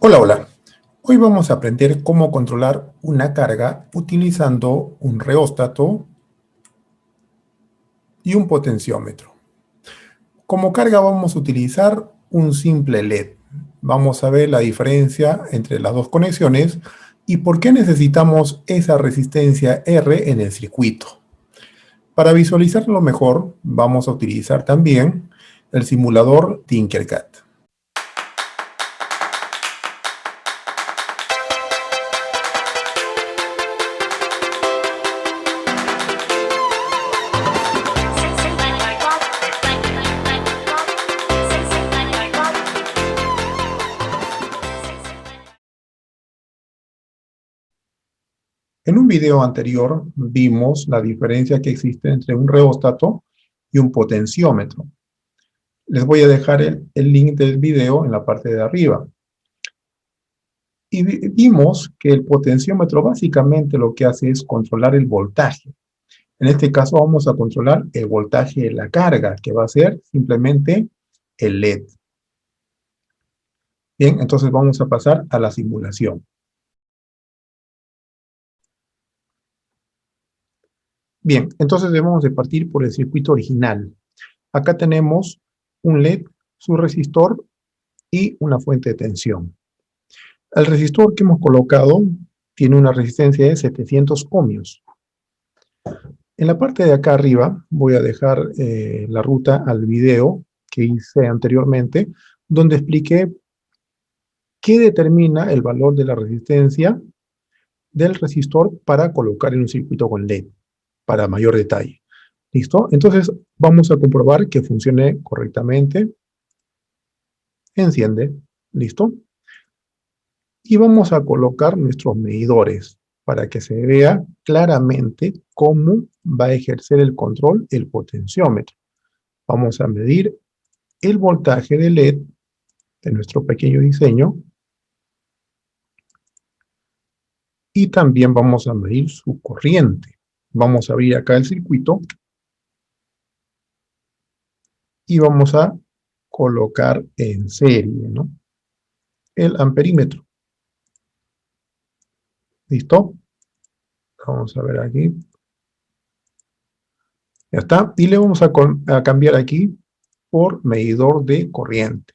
Hola, hola. Hoy vamos a aprender cómo controlar una carga utilizando un reóstato y un potenciómetro. Como carga vamos a utilizar un simple LED. Vamos a ver la diferencia entre las dos conexiones y por qué necesitamos esa resistencia R en el circuito. Para visualizarlo mejor, vamos a utilizar también el simulador Tinkercad. En un video anterior vimos la diferencia que existe entre un reóstato y un potenciómetro. Les voy a dejar el link del video en la parte de arriba. Y vimos que el potenciómetro básicamente lo que hace es controlar el voltaje. En este caso vamos a controlar el voltaje de la carga, que va a ser simplemente el LED. Bien, entonces vamos a pasar a la simulación. Bien, entonces debemos de partir por el circuito original. Acá tenemos un LED, su resistor y una fuente de tensión. El resistor que hemos colocado tiene una resistencia de 700 ohmios. En la parte de acá arriba voy a dejar la ruta al video que hice anteriormente, donde expliqué qué determina el valor de la resistencia del resistor para colocar en un circuito con LED, para mayor detalle. ¿Listo? Entonces vamos a comprobar que funcione correctamente. Enciende. ¿Listo? Y vamos a colocar nuestros medidores para que se vea claramente cómo va a ejercer el control el potenciómetro. Vamos a medir el voltaje de LED de nuestro pequeño diseño y también vamos a medir su corriente. Vamos a abrir acá el circuito y vamos a colocar en serie, ¿no?, el amperímetro. ¿Listo? Vamos a ver aquí. Ya está. Y le vamos a cambiar aquí por medidor de corriente.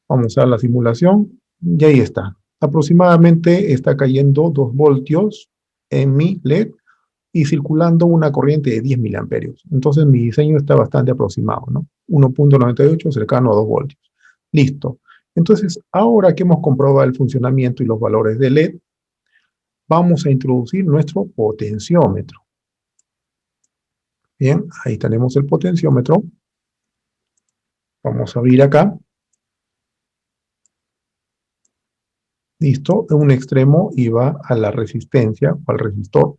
Vamos a la simulación y ahí está. Aproximadamente está cayendo 2 voltios en mi LED y circulando una corriente de 10 miliamperios. Entonces mi diseño está bastante aproximado, ¿no? 1.98 cercano a 2 voltios. Listo. Entonces, ahora que hemos comprobado el funcionamiento y los valores de LED, vamos a introducir nuestro potenciómetro. Bien, ahí tenemos el potenciómetro. Vamos a abrir acá. Listo, en un extremo y va a la resistencia o al resistor.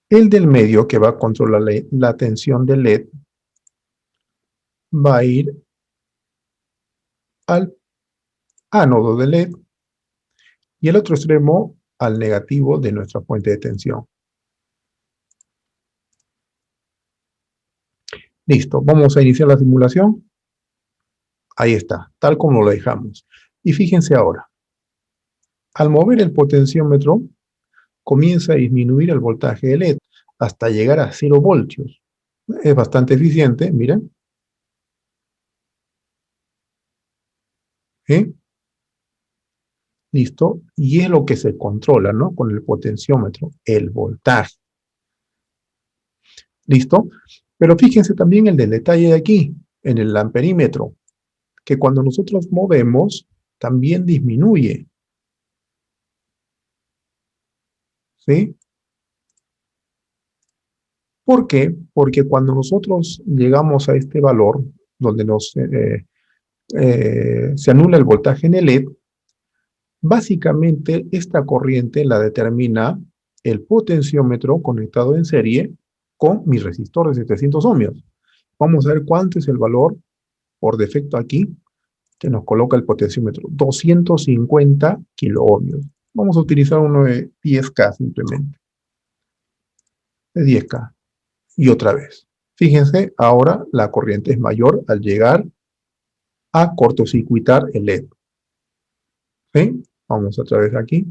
El del medio, que va a controlar la tensión del LED, va a ir al ánodo del LED y el otro extremo al negativo de nuestra fuente de tensión. Listo, vamos a iniciar la simulación. Ahí está, tal como lo dejamos. Y fíjense ahora, al mover el potenciómetro, comienza a disminuir el voltaje del LED hasta llegar a 0 voltios. Es bastante eficiente, miren. ¿Sí? ¿Listo? Y es lo que se controla, ¿no?, con el potenciómetro, el voltaje. ¿Listo? Pero fíjense también el del detalle de aquí, en el amperímetro, que cuando nosotros movemos, también disminuye. ¿Sí? ¿Por qué? Porque cuando nosotros llegamos a este valor, donde se anula el voltaje en el LED, básicamente esta corriente la determina el potenciómetro conectado en serie con mi resistor de 700 ohmios. Vamos a ver cuánto es el valor por defecto aquí que nos coloca el potenciómetro. 250 kiloohmios. Vamos a utilizar uno de 10K simplemente. De 10K. Y otra vez. Fíjense, ahora la corriente es mayor al llegar a cortocircuitar el LED. ¿Sí? Vamos otra vez aquí.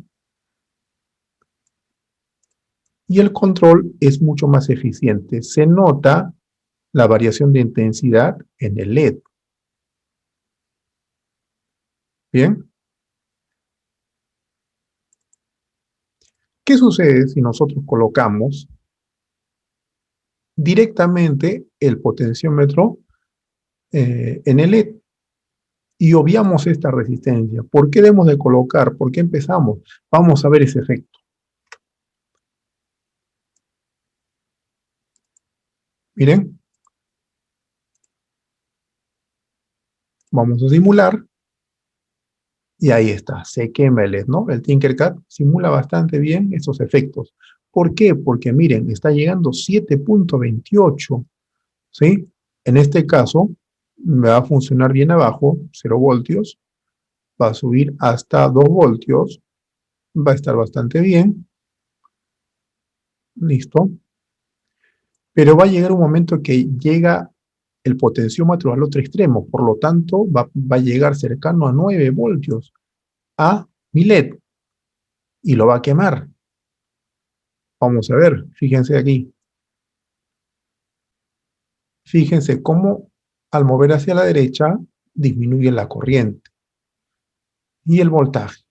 Y el control es mucho más eficiente. Se nota la variación de intensidad en el LED. Bien. ¿Qué sucede si nosotros colocamos directamente el potenciómetro en el LED y obviamos esta resistencia? ¿Por qué debemos de colocar? ¿Por qué empezamos? Vamos a ver ese efecto. Miren. Vamos a simular. Y ahí está, se quema el LED, ¿no? El Tinkercad simula bastante bien esos efectos. ¿Por qué? Porque miren, está llegando 7.28, ¿sí? En este caso, me va a funcionar bien abajo, 0 voltios, va a subir hasta 2 voltios, va a estar bastante bien, listo. Pero va a llegar un momento que llega el potenciómetro al otro extremo, por lo tanto, va a llegar cercano a 9 voltios a mi LED y lo va a quemar. Vamos a ver, fíjense aquí. Fíjense cómo al mover hacia la derecha disminuye la corriente y el voltaje.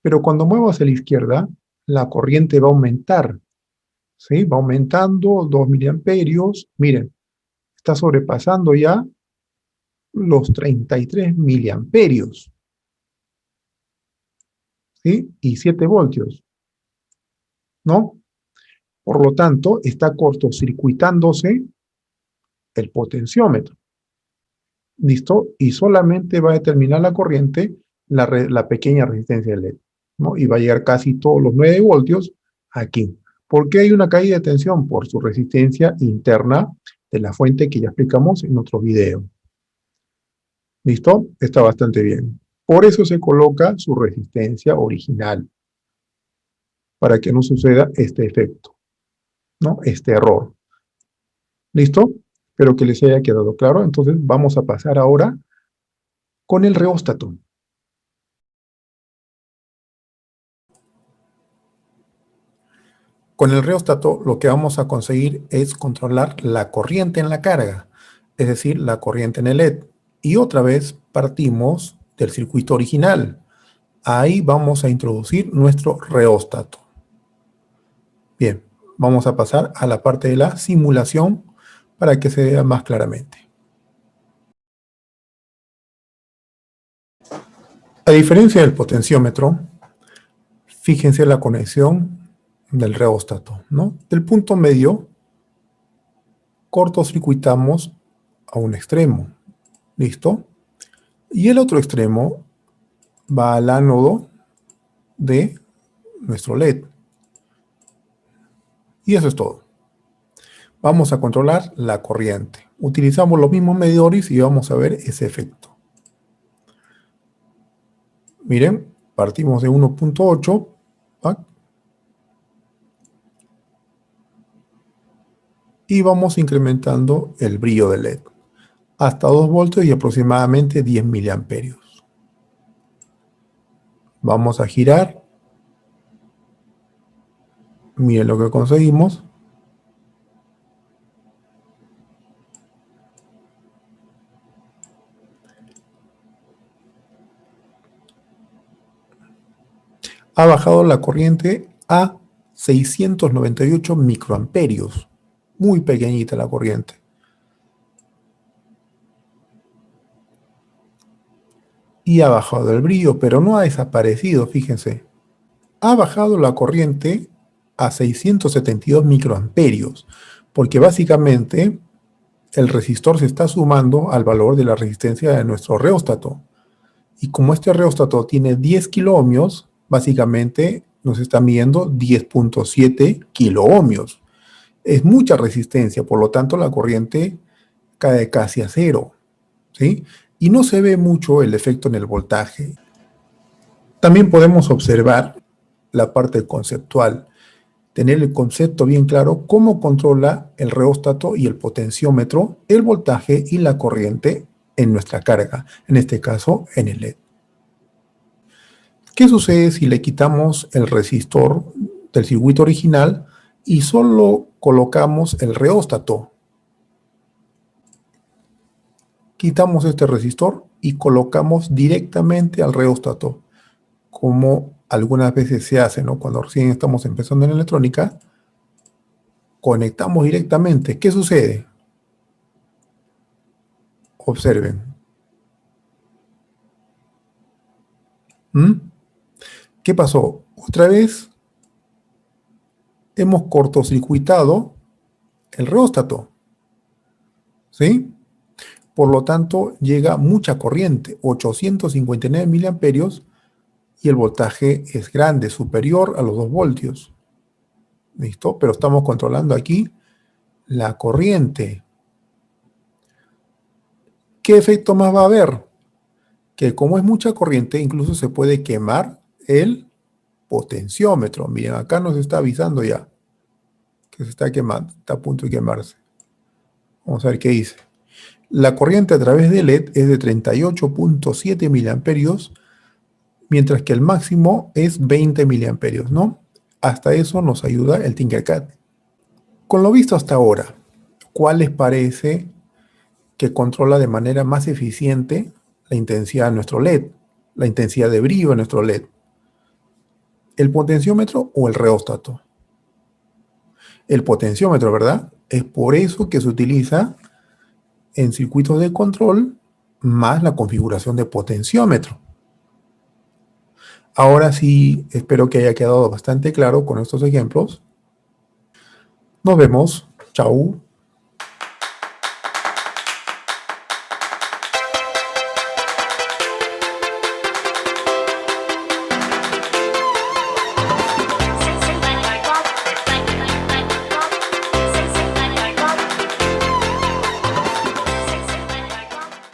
Pero cuando muevo hacia la izquierda, la corriente va a aumentar. ¿Sí? Va aumentando 2 miliamperios. Miren, está sobrepasando ya los 33 miliamperios. ¿Sí? Y 7 voltios. ¿No? Por lo tanto, está cortocircuitándose el potenciómetro. ¿Listo? Y solamente va a determinar la corriente la pequeña resistencia del LED, ¿no? Y va a llegar casi todos los 9 voltios aquí. ¿Por qué hay una caída de tensión? Por su resistencia interna de la fuente que ya explicamos en otro video. ¿Listo? Está bastante bien. Por eso se coloca su resistencia original, para que no suceda este efecto, ¿no? Este error. ¿Listo? Espero que les haya quedado claro. Entonces vamos a pasar ahora con el reóstato. Con el reóstato lo que vamos a conseguir es controlar la corriente en la carga, es decir, la corriente en el LED. Y otra vez partimos del circuito original. Ahí vamos a introducir nuestro reóstato. Bien, vamos a pasar a la parte de la simulación para que se vea más claramente. A diferencia del potenciómetro, fíjense la conexión del reóstato, ¿no? Del punto medio, cortocircuitamos a un extremo. ¿Listo? Y el otro extremo va al ánodo de nuestro LED. Y eso es todo. Vamos a controlar la corriente. Utilizamos los mismos medidores y vamos a ver ese efecto. Miren, partimos de 1.8. Y vamos incrementando el brillo del LED hasta 2 voltios y aproximadamente 10 miliamperios. Vamos a girar. Miren lo que conseguimos. Ha bajado la corriente a 698 microamperios. Muy pequeñita la corriente. Y ha bajado el brillo, pero no ha desaparecido, fíjense. Ha bajado la corriente a 672 microamperios, porque básicamente el resistor se está sumando al valor de la resistencia de nuestro reóstato. Y como este reóstato tiene 10 kiloohmios, básicamente nos está midiendo 10.7 kiloohmios. Es mucha resistencia, por lo tanto la corriente cae casi a cero, ¿sí? Y no se ve mucho el efecto en el voltaje. También podemos observar la parte conceptual, tener el concepto bien claro, cómo controla el reóstato y el potenciómetro, el voltaje y la corriente en nuestra carga, en este caso en el LED. ¿Qué sucede si le quitamos el resistor del circuito original y solo colocamos el reóstato? Quitamos este resistor y colocamos directamente al reóstato, como algunas veces se hace, ¿no? Cuando recién estamos empezando en electrónica, conectamos directamente. ¿Qué sucede? Observen. ¿Qué pasó? Otra vez hemos cortocircuitado el reóstato, ¿sí? Por lo tanto, llega mucha corriente, 859 miliamperios, y el voltaje es grande, superior a los 2 voltios. ¿Listo? Pero estamos controlando aquí la corriente. ¿Qué efecto más va a haber? Que como es mucha corriente, incluso se puede quemar el potenciómetro. Miren, acá nos está avisando ya que se está quemando, está a punto de quemarse. Vamos a ver qué dice. La corriente a través del LED es de 38.7 miliamperios, mientras que el máximo es 20 miliamperios, ¿no? Hasta eso nos ayuda el Tinkercad. Con lo visto hasta ahora, ¿cuál les parece que controla de manera más eficiente la intensidad de nuestro LED, la intensidad de brillo de nuestro LED? ¿El potenciómetro o el reóstato? El potenciómetro, ¿verdad? Es por eso que se utiliza en circuitos de control más la configuración de potenciómetro. Ahora sí, espero que haya quedado bastante claro con estos ejemplos. Nos vemos. Chau.